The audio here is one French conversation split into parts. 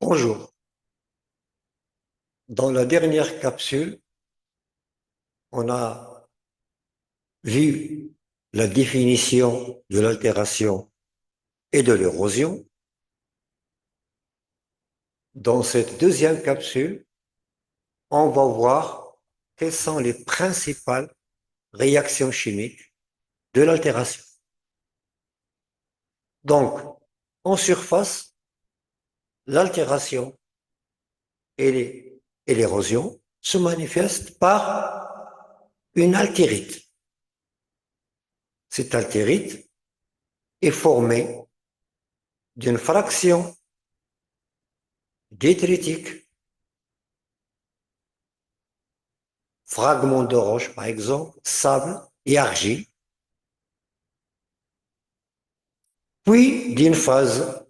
Bonjour. Dans la dernière capsule, on a vu la définition de l'altération et de l'érosion. Dans cette deuxième capsule, on va voir quelles sont les principales réactions chimiques de l'altération. Donc, en surface, l'altération et l'érosion se manifestent par une altérite. Cette altérite est formée d'une fraction détritique, fragments de roche par exemple, sable et argile, puis d'une phase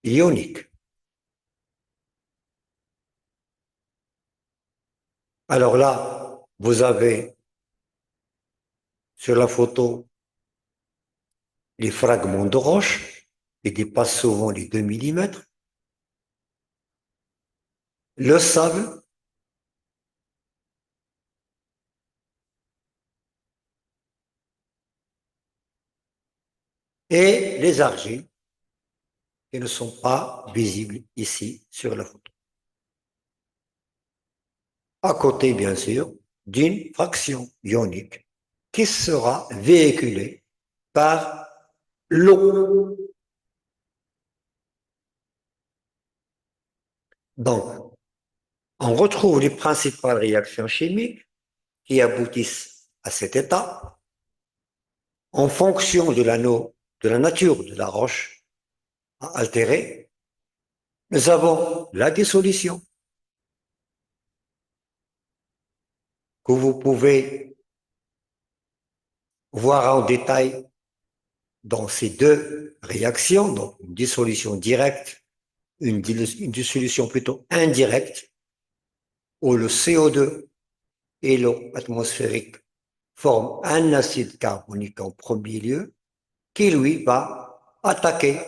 ionique. Alors là, vous avez sur la photo les fragments de roche qui dépassent souvent les 2 millimètres, le sable et les argiles qui ne sont pas visibles ici sur la photo. À côté, bien sûr, d'une fraction ionique qui sera véhiculée par l'eau. Donc, on retrouve les principales réactions chimiques qui aboutissent à cet état en fonction de la nature de la roche altérée. Nous avons la dissolution que vous pouvez voir en détail dans ces deux réactions, donc une dissolution directe, une dissolution plutôt indirecte, où le CO2 et l'eau atmosphérique forment un acide carbonique en premier lieu, qui lui va attaquer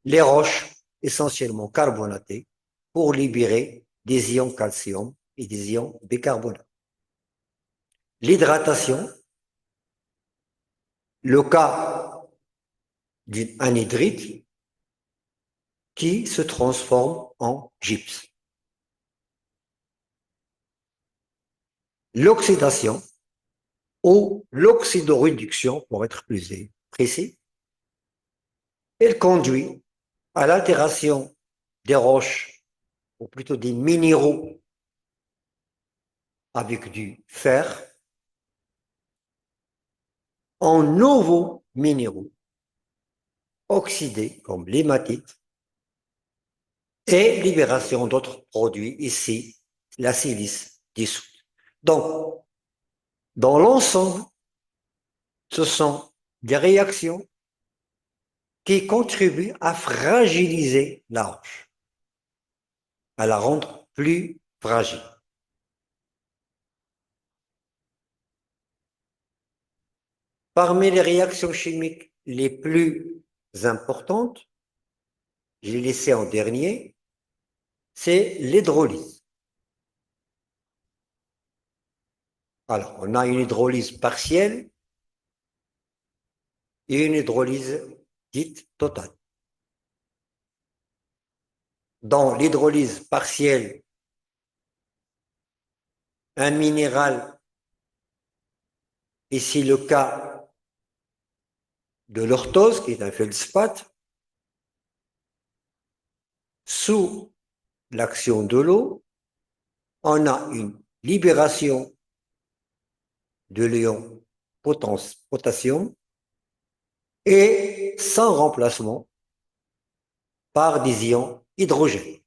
les roches essentiellement carbonatées pour libérer des ions calcium et des ions bicarbonate. L'hydratation, le cas d'une anhydrite qui se transforme en gypse. L'oxydation ou l'oxydoréduction, pour être plus précis, elle conduit à l'altération des roches, ou plutôt des minéraux avec du fer, en nouveaux minéraux oxydés comme l'hématite et libération d'autres produits, ici la silice dissoute. Donc, dans l'ensemble, ce sont des réactions qui contribuent à fragiliser la roche, à la rendre plus fragile. Parmi les réactions chimiques les plus importantes, je l'ai laissé en dernier, c'est l'hydrolyse. Alors, on a une hydrolyse partielle et une hydrolyse dite totale. Dans l'hydrolyse partielle, un minéral, ici le cas de l'orthose, qui est un feldspath, sous l'action de l'eau, on a une libération de l'ion potassium et sans remplacement par des ions hydrogène.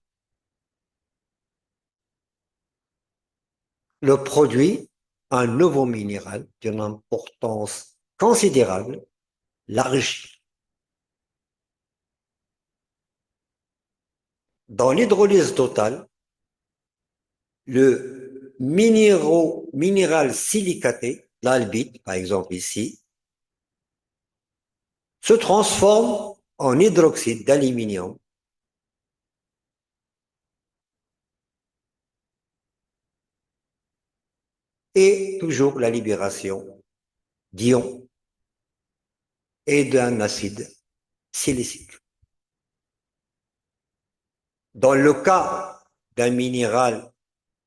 Le produit, un nouveau minéral d'une importance considérable, l'argile. Dans l'hydrolyse totale, le minéral silicaté, l'albite par exemple ici, se transforme en hydroxyde d'aluminium et toujours la libération d'ions et d'un acide silicique. Dans le cas d'un minéral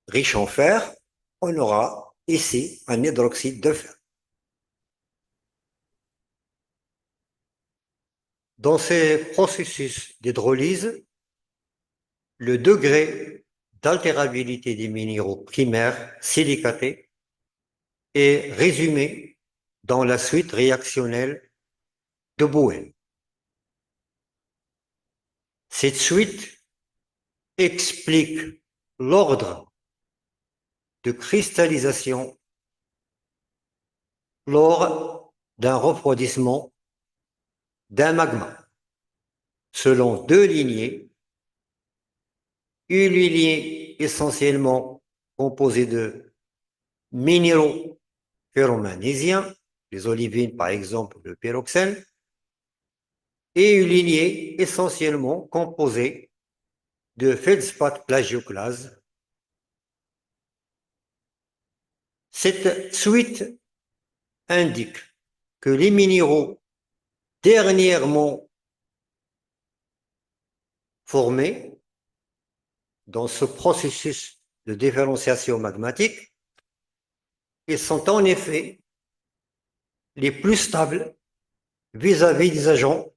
riche en fer, on aura ici un hydroxyde de fer. Dans ces processus d'hydrolyse, le degré d'altérabilité des minéraux primaires silicatés est résumé dans la suite réactionnelle de Bowen. Cette suite explique l'ordre de cristallisation lors d'un refroidissement d'un magma selon deux lignées, une lignée essentiellement composée de minéraux ferromagnésiens, les olivines par exemple le pyroxène, et une lignée essentiellement composée de feldspath plagioclase. Cette suite indique que les minéraux dernièrement formés dans ce processus de différenciation magmatique, ils sont en effet les plus stables vis-à-vis des agents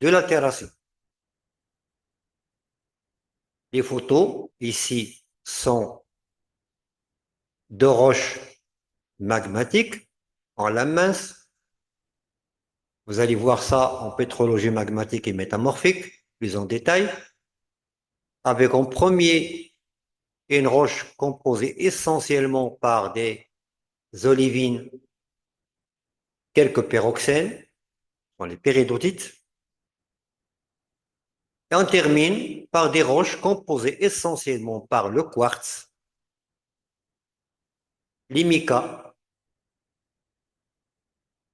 de l'altération. Les photos ici sont de roches magmatiques en lame mince. Vous allez voir ça en pétrologie magmatique et métamorphique, plus en détail, avec en premier une roche composée essentiellement par des olivines, quelques pyroxènes, les péridotites, et on termine par des roches composées essentiellement par le quartz, l'imica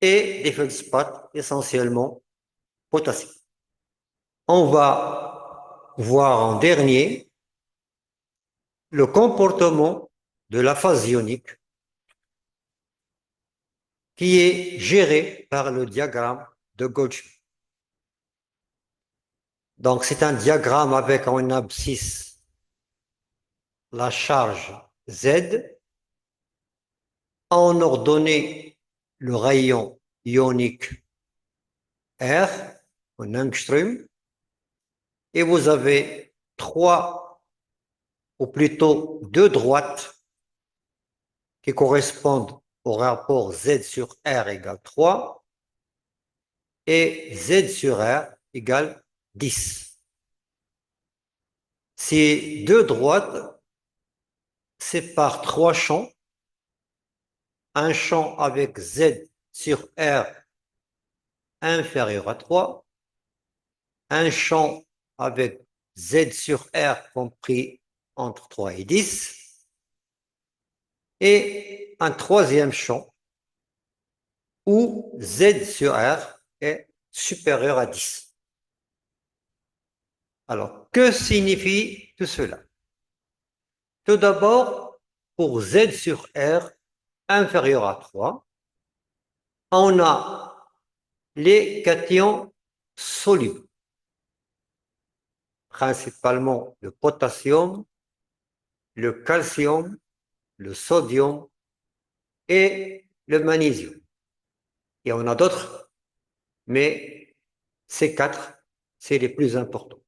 et des feldspaths essentiellement potassiques. On va voir en dernier le comportement de la phase ionique qui est géré par le diagramme de Goldschmidt. Donc c'est un diagramme avec en abscisse la charge Z, en ordonnée le rayon ionique R, en angstrom, et vous avez trois, ou plutôt deux droites qui correspondent au rapport Z sur R égale 3 et Z sur R égale 10. Ces deux droites séparent trois champs, un champ avec Z sur R inférieur à 3, un champ avec Z sur R compris entre 3 et 10, et un troisième champ où Z sur R est supérieur à 10. Alors, que signifie tout cela? Tout d'abord, pour Z sur R inférieur à 3, on a les cations solubles, principalement le potassium, le calcium, le sodium et le magnésium. Et on a d'autres, mais ces quatre, c'est les plus importants.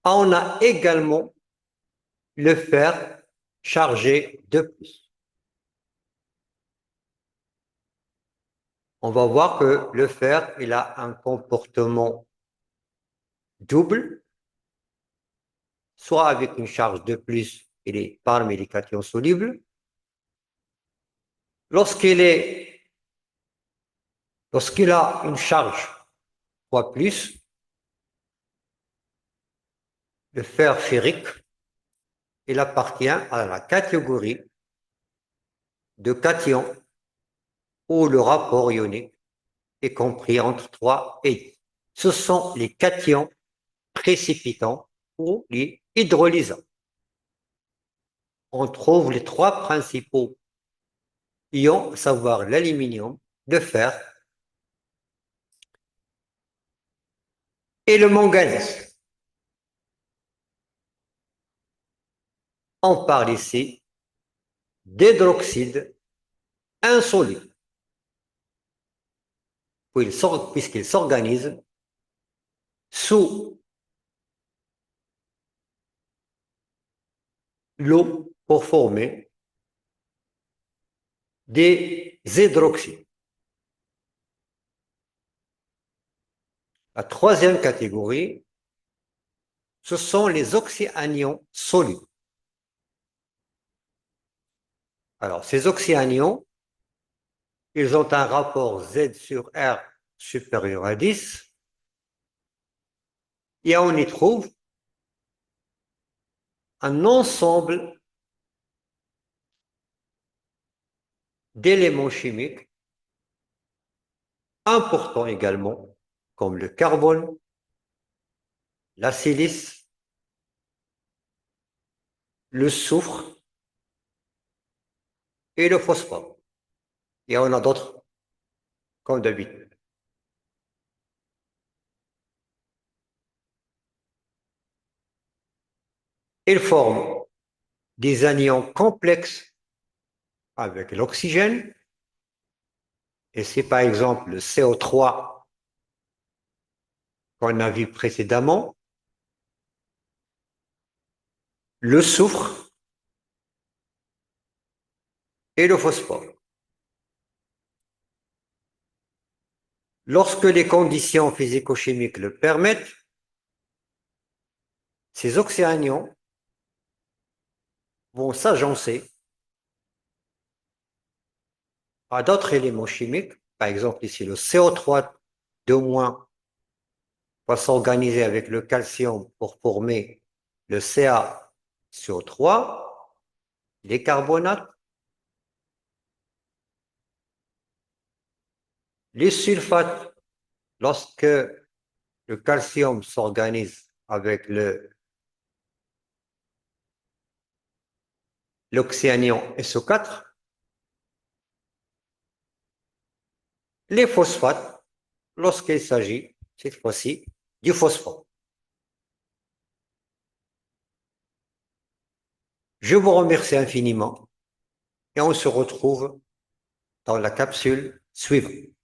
On a également le fer chargé de plus. On va voir que le fer, il a un comportement double, soit avec une charge de plus, il est parmi les cations solubles. Lorsqu'il a une charge fois plus, le fer ferrique, il appartient à la catégorie de cations où le rapport ionique est compris entre 3 et 10. Ce sont les cations précipitants ou les hydrolysants. on trouve les trois principaux ions, à savoir l'aluminium, le fer et le manganèse. On parle ici d'hydroxyde insoluble, puisqu'il s'organise sous l'eau pour former des hydroxydes. La troisième catégorie, ce sont les oxyanions solubles. Alors, ces oxyanions, ils ont un rapport Z sur R supérieur à 10, et on y trouve un ensemble d'éléments chimiques importants également, comme le carbone, la silice, le soufre et le phosphore. Et on a d'autres, comme d'habitude. Ils forment des anions complexes avec l'oxygène, et c'est par exemple le CO3 qu'on a vu précédemment, le soufre et le phosphore. Lorsque les conditions physico-chimiques le permettent, ces oxyanions vont s'agencer à d'autres éléments chimiques. Par exemple, ici, le CO3 2- va s'organiser avec le calcium pour former le CaCO3, les carbonates, les sulfates. Lorsque le calcium s'organise avec l'oxyanion SO4, les phosphates, lorsqu'il s'agit, cette fois-ci, du phosphore. Je vous remercie infiniment et on se retrouve dans la capsule suivante.